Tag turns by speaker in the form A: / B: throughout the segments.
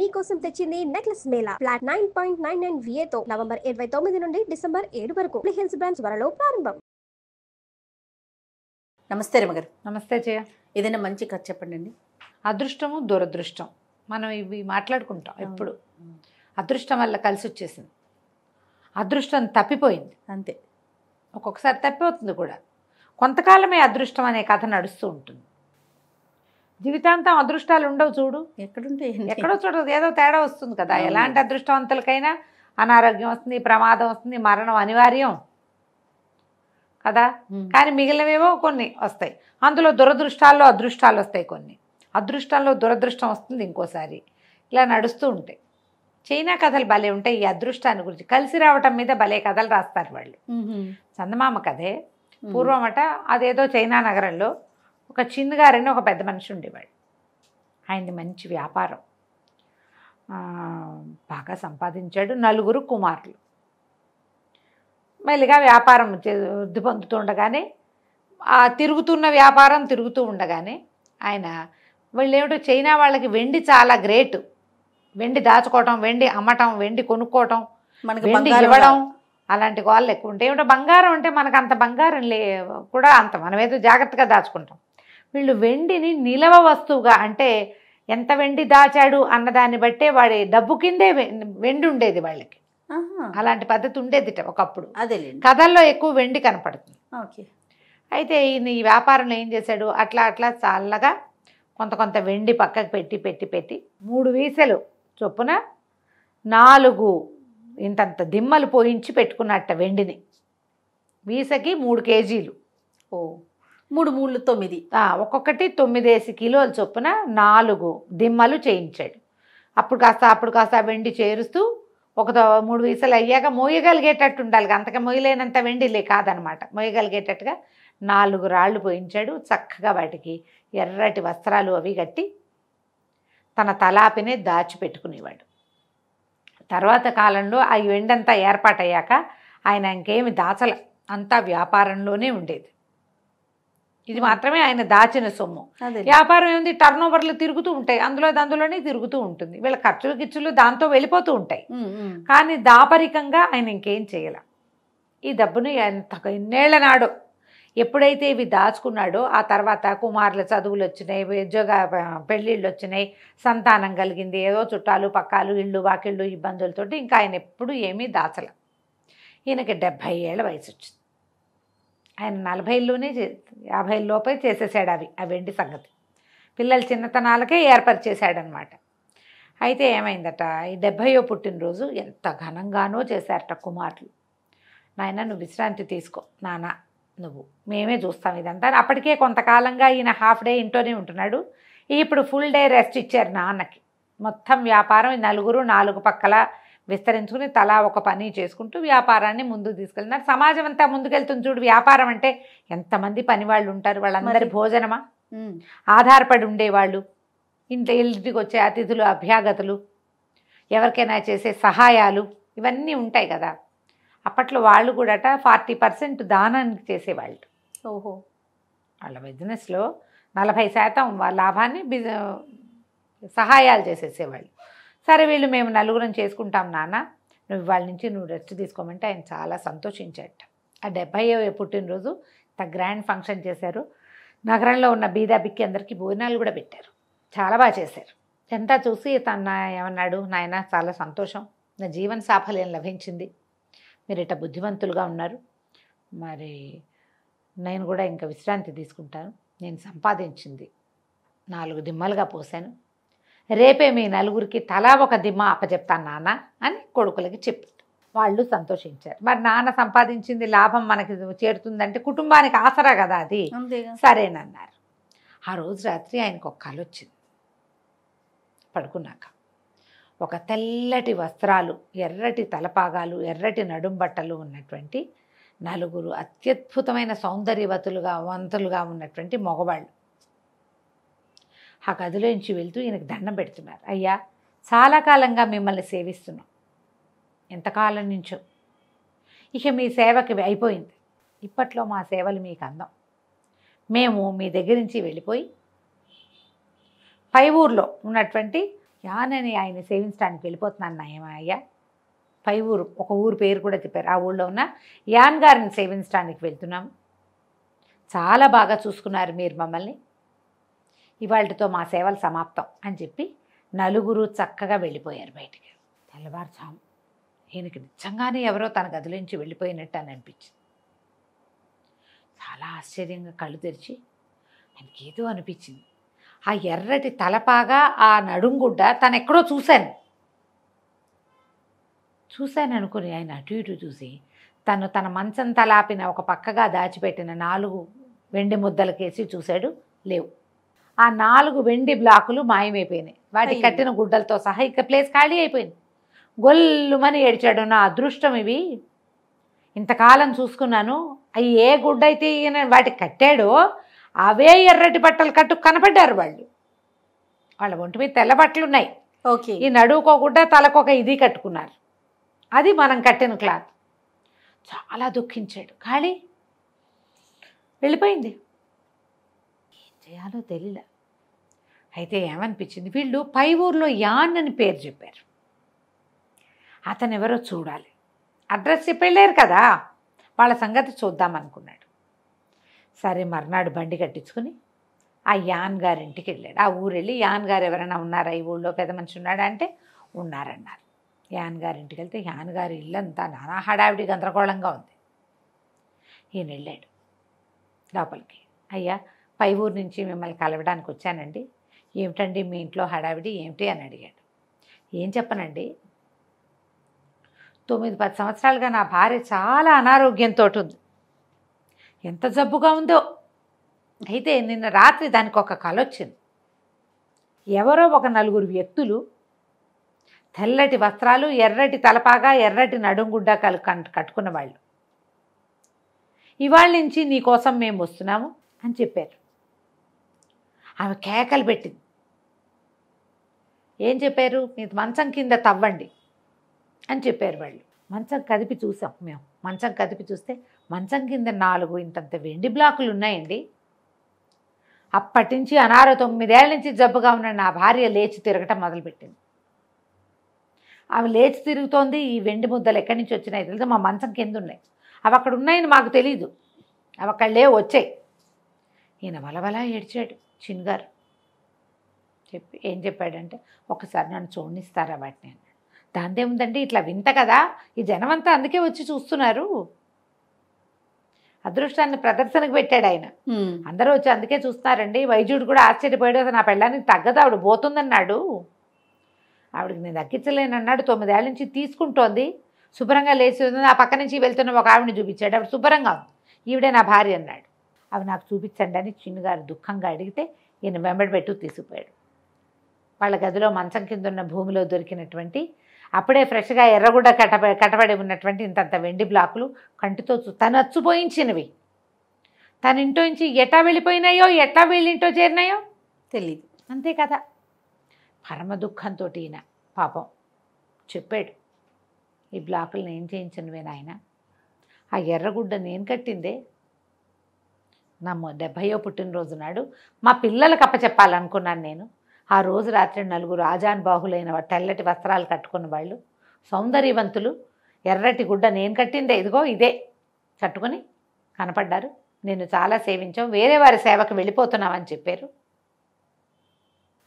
A: మీకోసం తెచ్చింది necklace Mela flat 9.99 VAతో November 29 నుండి డిసెంబర్ 7 వరకు హిల్స్ బ్రాంచ్ త్వరలో ప్రారంభం.
B: నమస్తే రమగారు.
C: నమస్తే జయ.
B: ఏదైనా మంచి కథ చెప్పండి అండి.
C: అదృష్టము దురదృష్టం మనం ఇవి మాట్లాడుకుంటాం ఎప్పుడు. అదృష్టం వల్ల కలిసి వచ్చేసింది, అదృష్టం తప్పిపోయింది,
B: అంతే.
C: ఒక్కొక్కసారి తప్పిపోతుంది కూడా. కొంతకాలమే అదృష్టం అనే కథ నడుస్తూ ఉంటుంది. జీవితాంతం అదృష్టాలు ఉండవు చూడు.
B: ఎక్కడుంటాయి?
C: ఎక్కడో చూడదు, ఏదో తేడా వస్తుంది కదా. ఎలాంటి అదృష్టవంతులకైనా అనారోగ్యం వస్తుంది, ప్రమాదం వస్తుంది, మరణం అనివార్యం కదా. కానీ మిగిలినవేవో కొన్ని వస్తాయి. అందులో దురదృష్టాల్లో అదృష్టాలు వస్తాయి కొన్ని. అదృష్టంలో దురదృష్టం వస్తుంది ఇంకోసారి. ఇలా నడుస్తూ ఉంటాయి. చైనా కథలు భలే ఉంటాయి. ఈ అదృష్టాన్ని గురించి కలిసి రావటం మీద భలే కథలు రాస్తారు వాళ్ళు. చందమామ కథే. పూర్వమట అదేదో చైనా నగరంలో ఒక చిన్నగారని ఒక పెద్ద మనిషి ఉండేవాడు. ఆయనది మంచి వ్యాపారం, బాగా సంపాదించాడు. 9 కుమారులు. మెల్లిగా వ్యాపారం వృద్ధి పొందుతూ ఉండగానే, ఆ తిరుగుతున్న వ్యాపారం తిరుగుతూ ఉండగానే ఆయన వాళ్ళు ఏమిటో చైనా వాళ్ళకి వెండి చాలా గ్రేట్. వెండి దాచుకోవటం, వెండి అమ్మటం, వెండి కొనుక్కోవటం, వెండి ఇవ్వడం, అలాంటి వాళ్ళు ఎక్కువ ఉంటాయి. ఏమిటో బంగారం అంటే మనకు అంత బంగారం కూడా అంత మనమేదో జాగ్రత్తగా దాచుకుంటాం. వీళ్ళు వెండిని నిలవ వస్తువుగా, అంటే ఎంత వెండి దాచాడు అన్నదాన్ని బట్టే వాడి డబ్బు కిందే వెండి ఉండేది వాళ్ళకి. అలాంటి పద్ధతి ఉండేది ఒకప్పుడు.
B: అదే
C: కథల్లో ఎక్కువ వెండి కనపడుతుంది.
B: ఓకే.
C: అయితే ఈయన ఈ వ్యాపారంలో ఏం చేశాడు, అట్లా అట్లా చల్లగా కొంత వెండి పక్కకు పెట్టి పెట్టి పెట్టి 3 వీసలు చొప్పున 4 ఇంతంత దిమ్మలు పోయించి పెట్టుకున్నట్ట వెండిని. వీసకి 3 కేజీలు.
B: ఓ 3 3 9.
C: ఒక్కొక్కటి 9 కిలోల చొప్పున 4 దిమ్మలు చేయించాడు. అప్పుడు కాస్త వెండి చేరుస్తూ ఒక 3 వీసలు అయ్యాక మోయగలిగేటట్టు ఉండాలి. అంతగా మోయలేనంత వెండి కాదనమాట. మోయగలిగేటట్టుగా 4 రాళ్ళు పోయించాడు. చక్కగా వాటికి ఎర్రటి వస్త్రాలు అవి కట్టి తన తలాపినే దాచిపెట్టుకునేవాడు. తర్వాత కాలంలో ఆ వెండంతా ఏర్పాటయ్యాక ఆయన ఇంకేమి దాచల, అంతా వ్యాపారంలోనే ఉండేది. ఇది మాత్రమే ఆయన దాచిన సొమ్ము. వ్యాపారం ఏముంది, టర్న్ ఓవర్లు తిరుగుతూ ఉంటాయి, అందులోనే తిరుగుతూ ఉంటుంది. వీళ్ళ ఖర్చులు గిచ్చులు దాంతో వెళ్ళిపోతూ ఉంటాయి. కానీ దాపరికంగా ఆయన ఇంకేం చేయాల. ఈ డబ్బును ఇన్నేళ్ల నాడు ఎప్పుడైతే ఇవి దాచుకున్నాడో, ఆ తర్వాత కుమారుల చదువులు వచ్చినాయి, ఉద్యోగ పెళ్ళిళ్ళు వచ్చినాయి, సంతానం కలిగింది, ఏదో చుట్టాలు పక్కాలు ఇళ్ళు వాకిళ్ళు ఇబ్బందులతోటి ఇంకా ఆయన ఎప్పుడు ఏమీ దాచల. ఈయనకి 70 ఏళ్ల వయసు వచ్చింది. ఆయన 40లోనే 50 లోపే చేసేసాడు ఆ వెండి సంగతి. పిల్లల చిన్నతనాలకే ఏర్పరిచేశాడనమాట. అయితే ఏమైందట, ఈ 70వ పుట్టినరోజు ఎంత ఘనంగానో చేశారట కుమారులు. నాయన నువ్వు విశ్రాంతి తీసుకో నాన్న, నువ్వు మేమే చూస్తాం ఇదంతా. అప్పటికే కొంతకాలంగా ఈయన హాఫ్ డే ఇంట్లోనే ఉంటున్నాడు. ఇప్పుడు ఫుల్ డే రెస్ట్ ఇచ్చారు నాన్నకి. మొత్తం వ్యాపారం 4 పక్కల విస్తరించుకుని తలా ఒక పని చేసుకుంటూ వ్యాపారాన్ని ముందుకు తీసుకెళ్తున్నారు. సమాజం అంతా ముందుకెళ్తుంది చూడు. వ్యాపారం అంటే ఎంతమంది పని వాళ్ళు ఉంటారు, వాళ్ళందరి భోజనమా ఆధారపడి ఉండేవాళ్ళు, ఇంటికి వచ్చే అతిథులు అభ్యాగతులు, ఎవరికైనా చేసే సహాయాలు, ఇవన్నీ ఉంటాయి కదా. అప్పట్లో వాళ్ళు కూడా 40% దానానికి చేసేవాళ్ళు.
B: ఓహో.
C: వాళ్ళ బిజినెస్లో 40% లాభాన్ని సహాయాలు చేసేసేవాళ్ళు. సరే వీళ్ళు మేము 4 చేసుకుంటాం నాన్న, నువ్వు వాళ్ళ నుంచి నువ్వు రెస్ట్ తీసుకోమంటే ఆయన చాలా సంతోషించాడట. ఆ 70వ పుట్టినరోజు గ్రాండ్ ఫంక్షన్ చేశారు. నగరంలో ఉన్న బీదా బిక్కి అందరికీ భోజనాలు కూడా పెట్టారు. చాలా బాగా చేశారు. ఎంత చూసి తన ఏమన్నాడు, నాయన చాలా సంతోషం, నా జీవన సాఫల్యం లభించింది, మీరు ఇట్లా బుద్ధిమంతులుగా ఉన్నారు, మరి నేను కూడా ఇంకా విశ్రాంతి తీసుకుంటాను. నేను సంపాదించింది 4 దిమ్మలుగా పోసాను, రేపే మీ 4కి తలా ఒక దిమ్మ అప్పచెప్తాను నాన్న అని కొడుకులకి చెప్పారు. వాళ్ళు సంతోషించారు. మరి నాన్న సంపాదించింది లాభం మనకి చేరుతుందంటే కుటుంబానికి ఆసరా కదా అది. సరేనన్నారు. ఆ రోజు రాత్రి ఆయనకు ఒక కల వచ్చింది. పడుకున్నాక ఒక తెల్లటి వస్త్రాలు, ఎర్రటి తలపాగాలు, ఎర్రటి నడుంబట్టలు ఉన్నటువంటి 4 అత్యద్భుతమైన వంతులుగా ఉన్నటువంటి మగవాళ్ళు ఆ గదిలోంచి వెళ్తూ ఈయనకు దండం పెడుతున్నారు. అయ్యా, చాలా కాలంగా మిమ్మల్ని సేవిస్తున్నాం, ఎంతకాలం నుంచో, ఇక మీ సేవకి అయిపోయింది, ఇప్పట్లో మా సేవలు మీకు అందం, మేము మీ దగ్గర నుంచి వెళ్ళిపోయి పై ఊర్లో ఉన్నటువంటి యానని ఆయన సేవించడానికి వెళ్ళిపోతున్నాను నాయమయ్య పై ఊరు ఒక ఊరు పేరు కూడా చెప్పారు. ఆ ఊళ్ళో ఉన్న యాన్ గారిని సేవించడానికి వెళ్తున్నాము. చాలా బాగా చూసుకున్నారు మీరు మమ్మల్ని. ఇవాళతో మా సేవలు సమాప్తం అని చెప్పి నలుగురు చక్కగా వెళ్ళిపోయారు బయటికి. తెల్లవారుజాము ఈయనకి నిజంగానే ఎవరో తన గదిలోంచి వెళ్ళిపోయినట్టు అని అనిపించింది. చాలా ఆశ్చర్యంగా కళ్ళు తెరిచి ఆయనకి ఏదో అనిపించింది. ఆ ఎర్రటి తలపాగా ఆ నడుంగుడ్డ తను ఎక్కడో చూశాను అనుకుని ఆయన అటు ఇటు చూసి తన మంచం తలాపిన ఒక పక్కగా దాచిపెట్టిన 4 వెండి ముద్దలకేసి చూశాడు. లేవు. ఆ 4 వెండి బ్లాకులు మాయమైపోయినాయి. వాటికి కట్టిన గుడ్డలతో సహా ఇక ప్లేస్ ఖాళీ అయిపోయింది. గొల్లుమని ఏడ్చాడు. నా అదృష్టం ఇవి, ఇంతకాలం చూసుకున్నాను. అవి ఏ గుడ్డ అయితే ఈయన వాటికి కట్టాడో అవే ఎర్రటి బట్టలు కనపడ్డారు వాళ్ళు. వాళ్ళ ఒంటి మీద తెల్ల బట్టలు ఉన్నాయి.
B: ఓకే.
C: ఈ నడువుకోకుండా తలకొక ఇది కట్టుకున్నారు. అది మనం కట్టిన క్లాత్. చాలా దుఃఖించాడు. ఖాళీ వెళ్ళిపోయింది. ఏం చేయాలో తెలియలే. అయితే ఏమనిపించింది, వీళ్ళు పై ఊర్లో యాన్ అని పేరు చెప్పారు. అతను ఎవరో చూడాలి. అడ్రస్ చెప్పి వెళ్ళారు కదా, వాళ్ళ సంగతి చూద్దామనుకున్నాడు. సరే మర్నాడు బండి కట్టించుకుని ఆ యాన్ గారింటికి వెళ్ళాడు. ఆ ఊరు వెళ్ళి యాన్ గారు ఎవరైనా ఉన్నారా, ఈ ఊళ్ళో పెద్ద మనిషి ఉన్నాడా అంటే ఉన్నారన్నారు. యాన్ గారింటికి వెళ్తే యాన్ గారి ఇల్లంతా నానా హడావిడి గందరగోళంగా ఉంది. ఈయన వెళ్ళాడు లోపలికి. అయ్యా, పై ఊరు నుంచి మిమ్మల్ని కలవడానికి వచ్చానండి. ఏమిటండి మీ ఇంట్లో హడావిడి ఏమిటి అని అడిగాడు. ఏం చెప్పనండి, 9-10 సంవత్సరాలుగా నా భార్య చాలా అనారోగ్యంతో ఉంది. ఎంత జబ్బుగా ఉందో. అయితే నిన్న రాత్రి దానికి ఒక కల వచ్చింది. ఎవరో ఒక 4 వ్యక్తులు తెల్లటి వస్త్రాలు, ఎర్రటి తలపాగా, ఎర్రటి నడుంగుడ్డ కట్టుకున్న వాళ్ళు, ఇవాళ నుంచి నీ కోసం మేము వస్తున్నాము అని చెప్పారు. ఆమె కేకలు పెట్టింది. ఏం చెప్పారు, మీరు మంచం కింద తవ్వండి అని చెప్పారు వాళ్ళు. మంచం కదిపి చూసాం మేము. మంచం కదిపి చూస్తే మంచం కింద 4 ఇంతంత వెండి బ్లాకులు ఉన్నాయండి. అప్పటి నుంచి 9 ఏళ్ళ నుంచి జబ్బుగా ఉన్న నా భార్య లేచి తిరగటం మొదలుపెట్టింది. ఆమె లేచి తిరుగుతోంది. ఈ వెండి ముద్దలు ఎక్కడి నుంచి వచ్చినాయి తెలియదు, మా మంచం కింద ఉన్నాయి. అవి అక్కడ ఉన్నాయని మాకు తెలీదు, అవి అక్కడ లేవు, వచ్చాయి. ఈయన వలవలా ఏడ్చాడు చిన్గారు. చెప్పి ఏం చెప్పాడంటే, ఒకసారి నన్ను చూడనిస్తారా వాటిని అన్నాడు. దాందేముందండి, ఇట్లా వింత కదా, ఈ జనమంతా అందుకే వచ్చి చూస్తున్నారు. అదృష్టాన్ని ప్రదర్శనకు పెట్టాడు ఆయన. అందరూ వచ్చి అందుకే చూస్తున్నారండి. వైద్యుడు కూడా ఆశ్చర్యపోయాడు. నా పెళ్ళానికి తగ్గదు, ఆవిడ పోతుందన్నాడు. ఆవిడకి నేను తగ్గించలేనన్నాడు. 9 ఏళ్ళ నుంచి తీసుకుంటోంది, శుభ్రంగా లేచి ఉంది. ఆ పక్క నుంచి వెళ్తున్న ఒక ఆవిడని చూపించాడు. ఆవిడ శుభ్రంగా ఉంది, ఈవిడే నా భార్య అన్నాడు. అవి నాకు చూపించండి అని చిన్నగారు దుఃఖంగా అడిగితే ఈయన వెంబడి పెట్టు తీసుకుపోయాడు. వాళ్ళ గదిలో మంచం కింద ఉన్న భూమిలో దొరికినటువంటి అప్పుడే ఫ్రెష్గా ఎర్రగుడ్డ కట్టబడి ఉన్నటువంటి ఇంతంత వెండి బ్లాకులు కంటితో తను అచ్చుపోయించినవి. తన ఇంట్లో నుంచి ఎట్లా వెళ్ళిపోయినాయో, ఎట్లా వీళ్ళింటో చేరినాయో
B: తెలీదు.
C: అంతే కదా. పరమ దుఃఖంతో ఈయన పాపం చెప్పాడు, ఈ బ్లాకులు నేను చేయించినవే నాయన, ఆ ఎర్రగుడ్డ నేను కట్టిందే. నా 70వ పుట్టినరోజు నాడు మా పిల్లలకు అప్పచెప్పాలనుకున్నాను నేను. ఆ రోజు రాత్రి 4 ఆజానుబాహులైన తెల్లటి వస్త్రాలు కట్టుకున్న వాళ్ళు, సౌందర్యవంతులు, ఎర్రటి గుడ్డ నేను కట్టిందే, ఇదిగో ఇదే కట్టుకొని కనపడ్డారు. నేను చాలా సేవించాం, వేరే వారి సేవకు వెళ్ళిపోతున్నామని చెప్పారు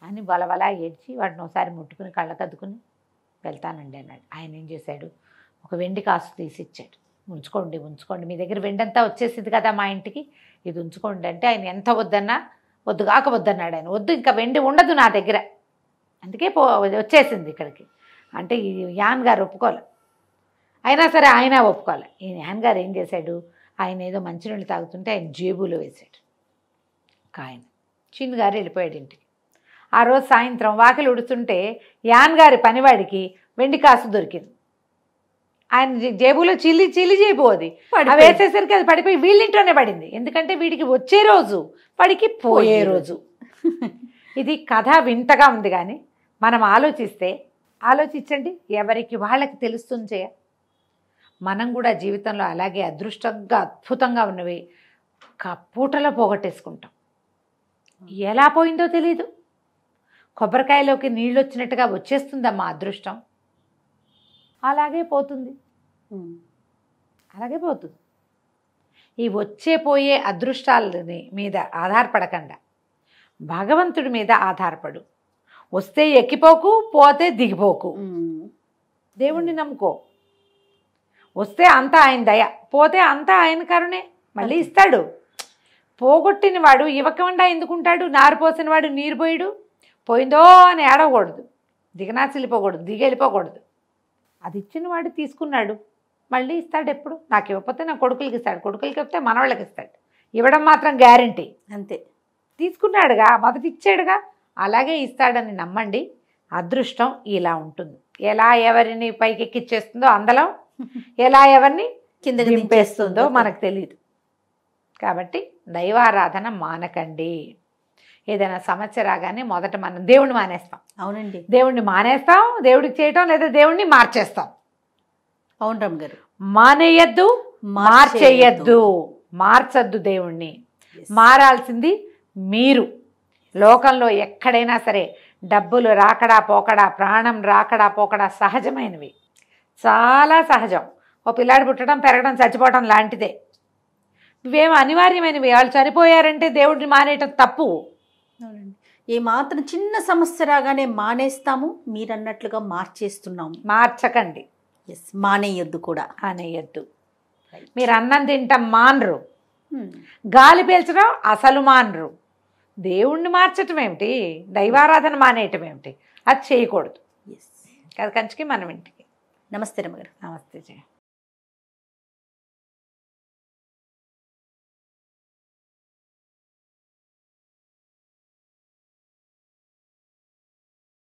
C: అని బలబలా ఏడ్చి వాటిని ఒకసారి ముట్టుకుని కళ్ళకద్దుకుని వెళ్తానండి అన్నాడు. ఆయన ఏం చేశాడు, ఒక వెండి కాసు తీసి ఇచ్చాడు. ఉంచుకోండి, మీ దగ్గర వెండి అంతా వచ్చేసింది కదా మా ఇంటికి, ఇది ఉంచుకోండి అంటే ఆయన ఎంత వద్దన్నా వద్దన్నాడు ఆయన. వద్దు, ఇంకా వెండి ఉండదు నా దగ్గర, అందుకే వచ్చేసింది ఇక్కడికి అంటే ఈ యాన్ గారు ఒప్పుకోలే. అయినా సరే ఆయన ఒప్పుకోలే. ఈ యాన్ గారు ఏం చేశాడు, ఆయన ఏదో మంచినీళ్ళు తాగుతుంటే ఆయన జేబులో వేశాడు ఆయన. చిన్న గారు వెళ్ళిపోయాడు ఇంటికి. ఆ రోజు సాయంత్రం వాకిలి ఉడుతుంటే యాన్ గారి పనివాడికి వెండి కాసు దొరికింది. ఆయన జేబులో చిల్లి జేబు అది వేసేసరికి అది పడిపోయి వీళ్ళింట్లోనే పడింది. ఎందుకంటే వీడికి వచ్చే రోజు వాడికి పోయే రోజు. ఇది కథ వింతగా ఉంది, కానీ మనం ఆలోచించండి, ఎవరికి వాళ్ళకి తెలుస్తుంది. మనం కూడా జీవితంలో అలాగే అదృష్టంగా అద్భుతంగా ఉన్నవి పూటలో పోగొట్టేసుకుంటాం. ఎలా పోయిందో తెలీదు. కొబ్బరికాయలోకి నీళ్ళు వచ్చినట్టుగా వచ్చేస్తుందమ్మా అదృష్టం. అలాగే పోతుంది, అలాగే పోతుంది. ఈ వచ్చే పోయే అదృష్టాలని మీద ఆధారపడకుండా భగవంతుడి మీద ఆధారపడు. వస్తే ఎక్కిపోకు, పోతే దిగిపోకు. దేవుణ్ణి నమ్ముకో. వస్తే అంతా ఆయన దయ, పోతే అంతా ఆయన కరుణే, మళ్ళీ ఇస్తాడు. పోగొట్టిన వాడు ఇవ్వకుండా ఎందుకుంటాడు? నారు పోసిన వాడు నీరు పోయాడు, పోయిందో అని ఏడవకూడదు, దిగనాసిల్లిపోకూడదు, దిగెళ్ళిపోకూడదు. అది ఇచ్చిన వాడు తీసుకున్నాడు, మళ్ళీ ఇస్తాడు. ఎప్పుడు నాకు ఇవ్వకపోతే నా కొడుకులకి ఇస్తాడు, కొడుకులకి ఇస్తే మనవాళ్ళకి ఇస్తాడు. ఇవ్వడం మాత్రం గ్యారంటీ.
B: అంతే.
C: తీసుకున్నాడుగా, మొదటి ఇచ్చాడుగా, అలాగే ఇస్తాడని నమ్మండి. అదృష్టం ఇలా ఉంటుంది. ఎలా ఎవరిని పైకి ఎక్కిచ్చేస్తుందో అందలం, ఎలా ఎవరిని
B: కిందకి
C: దింపేస్తుందో మనకు తెలియదు. కాబట్టి దైవారాధన మానకండి. ఏదైనా సమస్య రాగానే మొదట మనం దేవుణ్ణి మానేస్తాం.
B: అవునండి,
C: దేవుణ్ణి మానేస్తాం, దేవుడికి చేయటం, లేదా దేవుణ్ణి మార్చేస్తాం.
B: అవును రమ్మగారు.
C: మానేయద్దు, మార్చేయద్దు, మార్చద్దు దేవుణ్ణి. మారాల్సింది మీరు. లోకంలో ఎక్కడైనా సరే డబ్బులు రాకడా పోకడా, ప్రాణం రాకడా పోకడా సహజమైనవి, చాలా సహజం. ఓ పిల్లాడు పుట్టడం, పెరగడం, చచ్చిపోవడం లాంటిదే. ఇవేమో అనివార్యమైనవి. వాళ్ళు చనిపోయారంటే దేవుడిని మానేయటం తప్పు.
B: అవునండి. ఏ మాత్రం చిన్న సమస్య రాగానే మానేస్తాము, మీరన్నట్లుగా మార్చేస్తున్నాము.
C: మార్చకండి.
B: ఎస్, మానేయొద్దు కూడా.
C: అనేయద్దు. మీరు అన్నం తింటాం మానరు, గాలి పీల్చడం అసలు మానరు. దేవుణ్ణి మార్చటం ఏమిటి? దైవారాధన మానేయటం ఏమిటి? అది చేయకూడదు.
B: ఎస్.
C: అది కంచికి మనం ఇంటికి.
B: నమస్తే రమ్మగారు.
C: నమస్తే జయ.